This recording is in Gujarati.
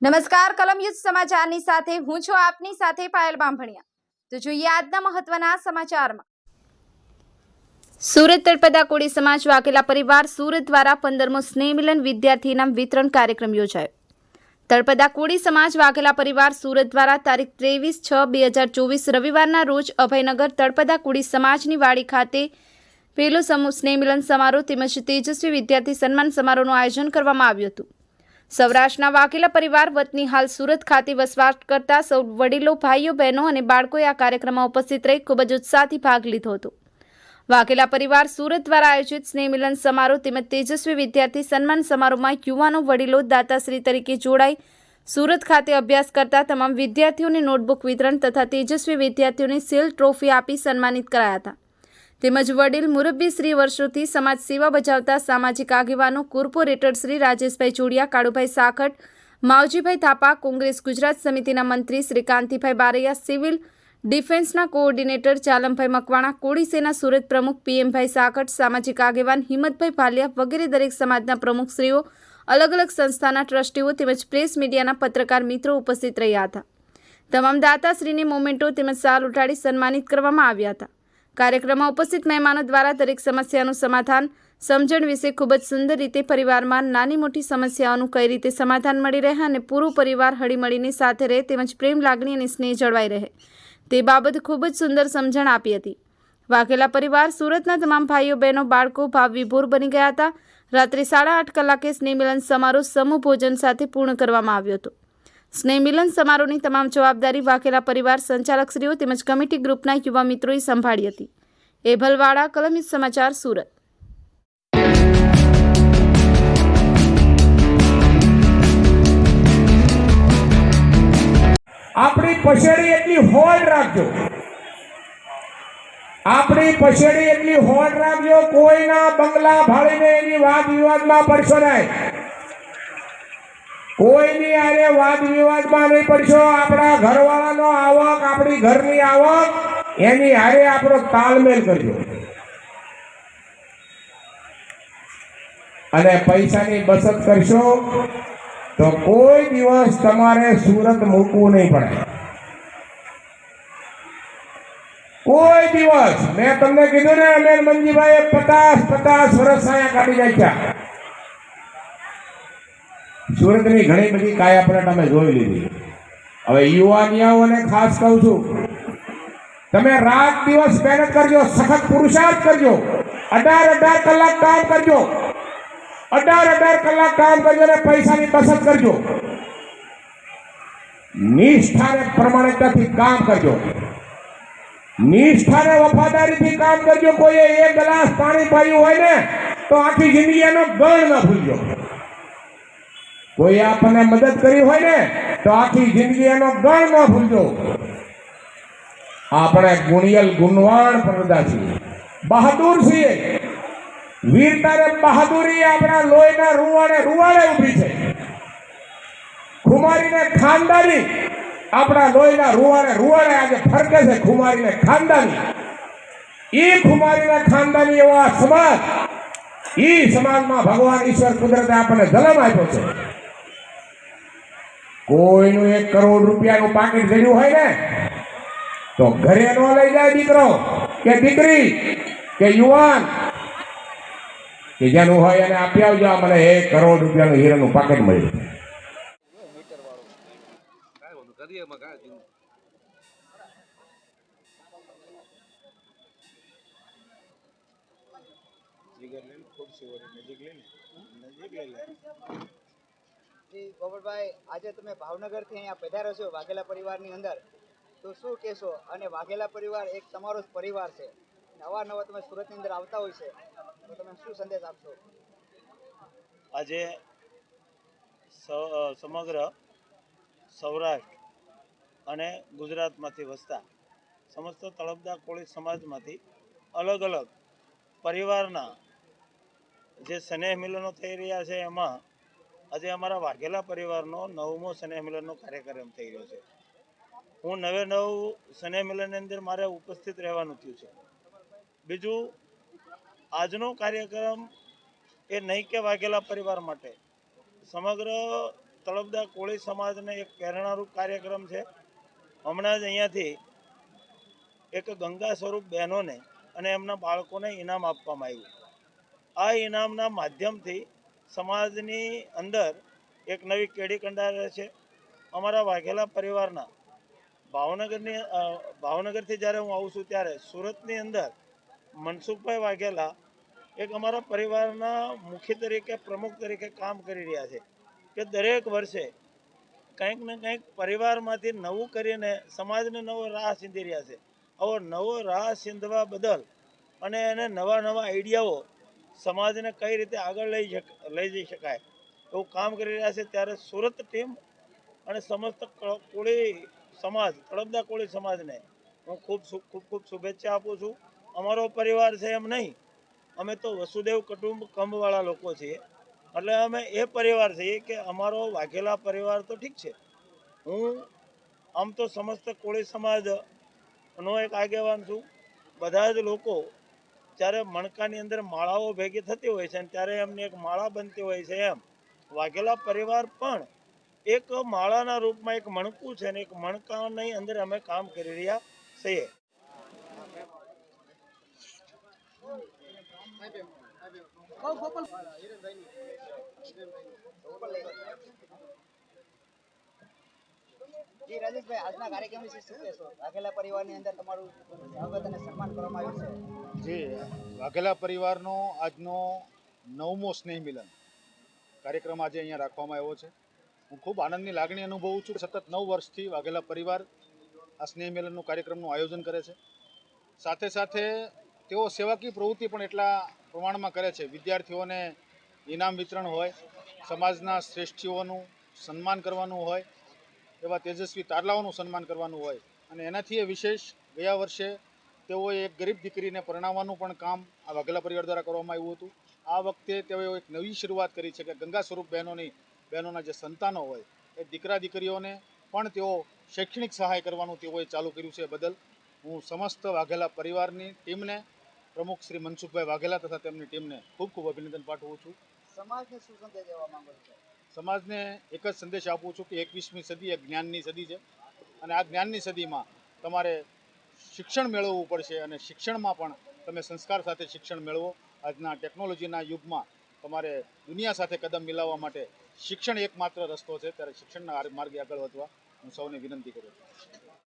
નમસ્કાર કલમ યુદ્ધ સમાચારની સાથે હું છું આપની સાથે પાયલ બામભણિયા। તો જોઈએ આજના મહત્વના સમાચારમાં। સુરત તળપદા કોળી સમાજ વાઘેલા પરિવાર સુરત દ્વારા 15મો સ્નેહ મિલન વિદ્યાર્થી ઇનામ વિતરણ કાર્યક્રમ યોજાયો। તળપદા કોળી સમાજ વાઘેલા પરિવાર સુરત દ્વારા તારીખ 23/6/2024 રવિવારના રોજ અભયનગર તળપદા કોળી સમાજની વાડી ખાતે પહેલો સમૂહ સ્નેહ મિલન સમારોહ તેમજ તેજસ્વી વિદ્યાર્થી સન્માન સમારોહનું આયોજન કરવામાં આવ્યું હતું। સૌરાષ્ટ્રના વાઘેલા પરિવાર વતની હાલ સુરત ખાતે વસવાટ કરતા સૌ વડીલો, ભાઈઓ, બહેનો અને બાળકોએ આ કાર્યક્રમમાં ઉપસ્થિત રહી ખૂબ જ ઉત્સાહથી ભાગ લીધો હતો। વાઘેલા પરિવાર સુરત દ્વારા આયોજિત સ્નેહ મિલન સમારોહ તેમજ તેજસ્વી વિદ્યાર્થી સન્માન સમારોહમાં યુવાનો, વડીલો, દાતાશ્રી તરીકે જોડાઈ સુરત ખાતે અભ્યાસ કરતા તમામ વિદ્યાર્થીઓને નોટબુક વિતરણ તથા તેજસ્વી વિદ્યાર્થીઓને સીલ ટ્રોફી આપી સન્માનિત કરાયા હતા। તેમજ વડીલ મુરબ્બી શ્રી વર્ષોથી સમાજ સેવા બજાવતા સામાજિક આગેવાનો, કોર્પોરેટર શ્રી રાજેશભાઈ જોડિયા, કાળુભાઈ સાખટ, માવજીભાઈ થાપા, કોંગ્રેસ ગુજરાત સમિતિના મંત્રી શ્રી કાંતિભાઈ બારૈયા, સિવિલ ડિફેન્સના કોઓર્ડિનેટર ચાલમભાઈ મકવાણા, કોળી સેના સુરત પ્રમુખ પીએમભાઈ સાખટ, સામાજિક આગેવાન હિંમતભાઈ ભાલિયા વગેરે દરેક સમાજના પ્રમુખશ્રીઓ, અલગ અલગ સંસ્થાના ટ્રસ્ટીઓ તેમજ પ્રેસ મીડિયાના પત્રકાર મિત્રો ઉપસ્થિત રહ્યા હતા। તમામ દાતાશ્રીને મોમેન્ટો તેમજ શાલ ઉઠાડી સન્માનિત કરવામાં આવ્યા હતા। કાર્યક્રમમાં ઉપસ્થિત મહેમાનો દ્વારા દરેક સમસ્યાનું સમાધાન, સમજણ વિશે ખૂબ જ સુંદર રીતે પરિવારમાં નાની મોટી સમસ્યાઓનું કઈ રીતે સમાધાન મળી રહે અને પૂરું પરિવાર હળીમળીને સાથે રહે તેમજ પ્રેમ, લાગણી અને સ્નેહ જળવાઈ રહે તે બાબત ખૂબ જ સુંદર સમજણ આપી હતી। વાઘેલા પરિવાર સુરતના તમામ ભાઈઓ, બહેનો, બાળકો ભાવ વિભોર બની ગયા હતા। રાત્રે 8:30 કલાકે સ્નેહ મિલન સમારોહ સમૂહ ભોજન સાથે પૂર્ણ કરવામાં આવ્યો હતો। સ્નેહ મિલન સમારોહની તમામ જવાબદારી વાઘેલા પરિવાર સંચાલકશ્રીઓ તેમજ કમિટી ગ્રુપના યુવા મિત્રોએ સંભાળી હતી। એભલવાડા, કલમ યુદ્ધ સમાચાર, સુરત। આપણી પછેડી એટલી હોડ રાખજો, આપણી પછેડી એટલી હોડ રાખજો, કોઈના બંગલા ભાળીને એની વાદ વિવાદમાં પડશો નહીં, કોઈની આરે વાદ વિવાદમાં નહીં પડશો। આપણા ઘરવાળાનો આવક, આપણી ઘરની આવક એની હારે આપણો તાલમેલ કરજો અને પૈસાની બચત કરશો તો કોઈ દિવસ તમારે સુરત મૂકવું નહીં પડે, કોઈ દિવસ। મેં તમને કીધું ને, અમીર મંજીભાઈએ 50 વર્ષ અહીંયા કાઢી નાખ્યા। સુરતની ઘણી બધી કાયાપલટ અમે જોઈ લીધી। હવે યુવાનીઓને ખાસ કહું છું, તમે રાત દિવસ મહેનત કરજો, સખત પુરુષાર્થ કરજો, 18 કલાક કામ કરજો, 18 કલાક કામ કરજો અને પૈસાની બચત કરજો, નિષ્ઠા અને પ્રમાણિકતાથી કામ કરજો, નિષ્ઠા અને વફાદારીથી કામ કરજો। કોઈએ 1 ગ્લાસ પાણી પાયું હોય ને તો આખી જિંદગી એનો ગણ ન ભૂલજો, કોઈ આપણને મદદ કરી હોય ને તો આખી જિંદગી એનો ગણ ન ભૂલજો। આપણે ગુણિયલ ગુણવાન પ્રજા છીએ, બહાદુર છીએ, વીરતા ને બહાદુરી આપણા લોહીના રૂવાડે ઊભી છે। ખુમારીને ખાનદાની આપણા લોહીના રૂવાડે આજે ફરકે છે। ખુમારીને ખાનદાની, એ ખુમારીને ખાનદાની એવા સમાજ, એ સમાજમાં ભગવાન ઈશ્વર કુદરતે આપણને જન્મ આપ્યો છે। કોઈનું 1 કરોડ રૂપિયાનું પાકીટ જડ્યું હોય ને તો ઘરે ન લઈ જાય દીકરો કે દીકરી કે યુવાન કે જેનું હોય એને આપી આવજો, મને 1 કરોડ રૂપિયાનું હીરાનું પાકીટ મળ્યું। ગોપાલભાઈ, આજે તમે ભાવનગરથી અહીંયા પધાર્યો છો વાઘેલા પરિવારની અંદર, તો શું કહેશો? અને વાઘેલા પરિવાર એક તમારો જ પરિવાર છે, નવા તમે સુરતની અંદર આવતા હોય છે, તો તમે શું સંદેશ આપશો? આજે સમગ્ર સૌરાષ્ટ્ર અને ગુજરાતમાંથી વસતા સમસ્ત તળપદા કોળી સમાજમાંથી અલગ અલગ પરિવારના જે સ્નેહ મિલનો થઈ રહ્યા છે, એમાં આજે અમારા વાઘેલા પરિવારનો 9મો સ્નેહ મિલનનો કાર્યક્રમ થઈ રહ્યો છે। હું 9 સ્નેહ મિલનની અંદર મારે ઉપસ્થિત રહેવાનું થયું છે। બીજું, આજનો કાર્યક્રમ એ નહીં કે વાઘેલા પરિવાર માટે, સમગ્ર તળપદા કોળી સમાજને એક પ્રેરણારૂપ કાર્યક્રમ છે. હમણાં જ અહીંયાથી એક ગંગા સ્વરૂપ બહેનોને અને એમના બાળકોને ઇનામ આપવામાં આવ્યું. આ ઇનામના માધ્યમથી સમાજની અંદર એક નવી કેડી કંડારે છે. અમારા વાઘેલા પરિવારના ભાવનગરથી જ્યારે હું આવું છું ત્યારે સુરતની અંદર મનસુખભાઈ વાઘેલા એક અમારા પરિવારના મુખી તરીકે પ્રમુખ તરીકે કામ કરી રહ્યા છે કે દરેક વર્ષે કંઈક ને કંઈક પરિવારમાંથી નવું કરીને સમાજને નવો રાહ સીંધી રહ્યા છે. આવો નવો રાહ સીંધવા બદલ અને એને નવા નવા આઈડિયાઓ સમાજને કઈ રીતે આગળ લઈ જઈ શકાય એવું કામ કરી રહ્યા છે. ત્યારે સુરત ટીમ અને સમસ્ત કોળી સમાજ તળપદા કોળી સમાજને હું ખૂબ ખૂબ શુભેચ્છા આપું છું. અમારો પરિવાર છે એમ નહીં, અમે તો વસુદેવ કુટુંબકમવાળા લોકો છીએ. એટલે અમે એ પરિવાર છીએ કે અમારો વાઘેલા પરિવાર તો ઠીક છે, હું આમ તો સમસ્ત કોળી સમાજનો એક આગેવાન છું. બધા જ લોકો જ્યારે મણકાની અંદર માળાઓ ભેગી થતી હોય છે અને ત્યારે એમની એક માળા બનતી હોય છે, એમ વાઘેલા પરિવાર પણ એક માળાના રૂપમાં એક મણકું છે અને એક મણકાની અંદર અમે કામ કરી રહ્યા છીએ. જી રાજેશભાઈ, આજના કાર્યક્રમ વિશે શું કહેશો? વાઘેલા પરિવારની અંદર તમારું સ્વાગત અને સન્માન કરવામાં આવ્યું છે. જે વાઘેલા પરિવારનો આજનો 9મો સ્નેહ મિલન કાર્યક્રમ આજે અહીંયા રાખવામાં આવ્યો છે. હું ખૂબ આનંદની લાગણી અનુભવું છું. સતત 9 વર્ષથી વાઘેલા પરિવાર આ સ્નેહ મિલનનું કાર્યક્રમનું આયોજન કરે છે. સાથે સાથે તેઓ સેવાકીય પ્રવૃત્તિ પણ એટલા પ્રમાણમાં કરે છે. વિદ્યાર્થીઓને ઇનામ વિતરણ હોય, સમાજના શ્રેષ્ઠીઓનું સન્માન કરવાનું હોય, એવા તેજસ્વી તારલાઓનું સન્માન કરવાનું હોય, અને એનાથી એ વિશેષ ગયા વર્ષે તેઓએ એક ગરીબ દીકરીને પરણાવવાનું પણ કામ આ વાઘેલા પરિવાર દ્વારા કરવામાં આવ્યું હતું. આ વખતે તેઓએ એક નવી શરૂઆત કરી છે કે ગંગા સ્વરૂપ બહેનોના જે સંતાનો હોય એ દીકરા દીકરીઓને પણ તેઓ શૈક્ષણિક સહાય કરવાનું તેઓએ ચાલુ કર્યું છે. બદલ હું સમસ્ત વાઘેલા પરિવારની ટીમને, પ્રમુખ શ્રી મનસુખભાઈ વાઘેલા તથા તેમની ટીમને ખૂબ ખૂબ અભિનંદન પાઠવું છું. સમાજને શું સંદેશ દેવા માંગો છો? સમાજને એક જ સંદેશ આપું છું કે 21મી સદી એ જ્ઞાનની સદી છે અને આ જ્ઞાનની સદીમાં તમારે શિક્ષણ મેળવવું પડશે અને શિક્ષણમાં પણ તમે સંસ્કાર સાથે શિક્ષણ મેળવો. આજના ટેકનોલોજીના યુગમાં તમારે દુનિયા સાથે કદમ મિલાવવા માટે શિક્ષણ એકમાત્ર રસ્તો છે. ત્યારે શિક્ષણના માર્ગે આગળ વધવા હું સૌને વિનંતી કરું છું.